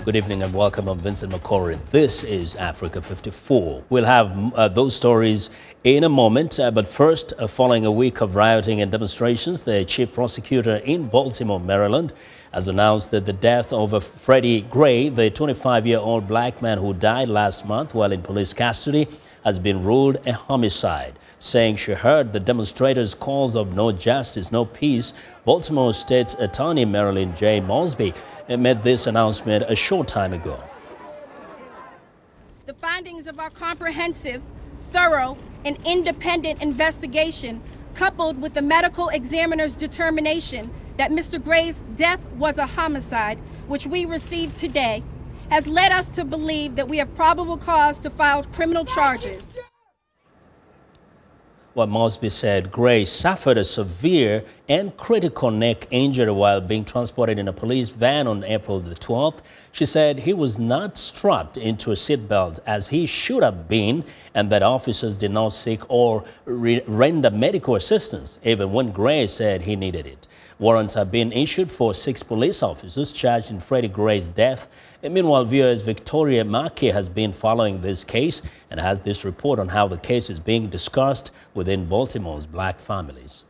Good evening and welcome. I'm Vincent McCory. This is Africa 54. We'll have those stories in a moment, but first, following a week of rioting and demonstrations, the chief prosecutor in Baltimore, Maryland, has announced that the death of Freddie Gray, the 25-year-old black man who died last month while in police custody, has been ruled a homicide. Saying she heard the demonstrators' calls of no justice, no peace, Baltimore State's Attorney Marilyn Mosby made this announcement a short time ago. The findings of our comprehensive, thorough, and independent investigation, coupled with the medical examiner's determination that Mr. Gray's death was a homicide, which we received today, has led us to believe that we have probable cause to file criminal charges. What Mosby said, Gray suffered a severe and critical neck injury while being transported in a police van on April the 12th. She said he was not strapped into a seatbelt as he should have been, and that officers did not seek or render medical assistance, even when Gray said he needed it. Warrants have been issued for 6 police officers charged in Freddie Gray's death. And meanwhile, viewers, Victoria Macchi has been following this case and has this report on how the case is being discussed within Baltimore's black families.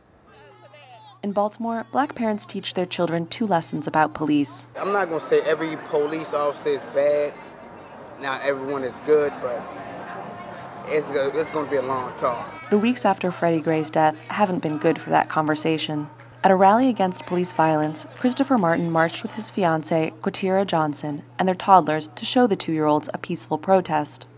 In Baltimore, black parents teach their children 2 lessons about police. I'm not going to say every police officer is bad. Not everyone is good, but it's going to be a long talk. The weeks after Freddie Gray's death haven't been good for that conversation. At a rally against police violence, Christopher Martin marched with his fiancée, Quatira Johnson, and their toddlers to show the 2-year-olds a peaceful protest.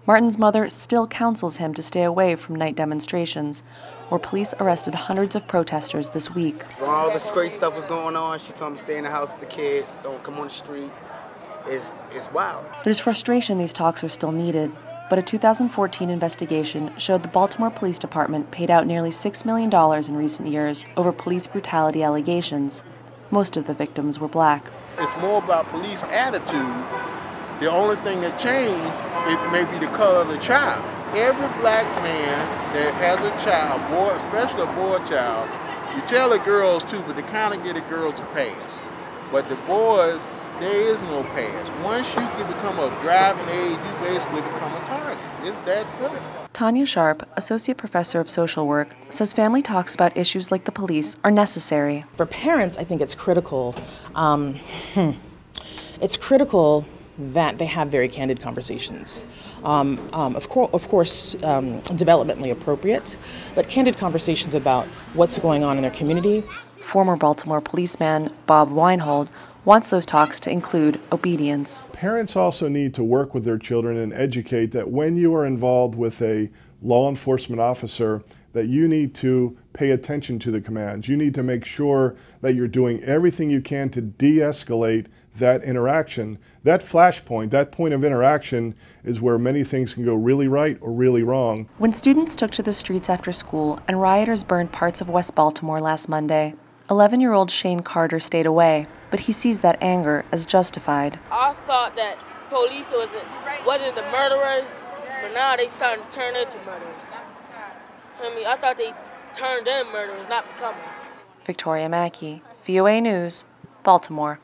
Martin's mother still counsels him to stay away from night demonstrations, where police arrested hundreds of protesters this week. When all this crazy stuff was going on, she told me to stay in the house with the kids, don't come on the street. It's wild. There's frustration these talks are still needed, but a 2014 investigation showed the Baltimore Police Department paid out nearly $6 million in recent years over police brutality allegations. Most of the victims were black. It's more about police attitude. The only thing that changed, it may be the color of the child. Every black man that has a child, boy, especially a boy child, you tell the girls too, but they kind of get the girls a pass. But the boys, there is no pass. Once you can become of driving age, you basically become a target. It's that simple. Tanya Sharp, Associate Professor of Social Work, says family talks about issues like the police are necessary. For parents, I think it's critical. It's critical that they have very candid conversations. Of course, developmentally appropriate, but candid conversations about what's going on in their community. Former Baltimore policeman Bob Weinhold wants those talks to include obedience. Parents also need to work with their children and educate that when you are involved with a law enforcement officer, that you need to pay attention to the commands. You need to make sure that you're doing everything you can to de-escalate that interaction. That flashpoint, that point of interaction, is where many things can go really right or really wrong. When students took to the streets after school and rioters burned parts of West Baltimore last Monday, 11-year-old Shane Carter stayed away, but he sees that anger as justified. I thought that police wasn't the murderers, but now they starting to turn into murderers. I thought they turned in murderers, not becoming. Victoria Macchi, VOA News, Baltimore.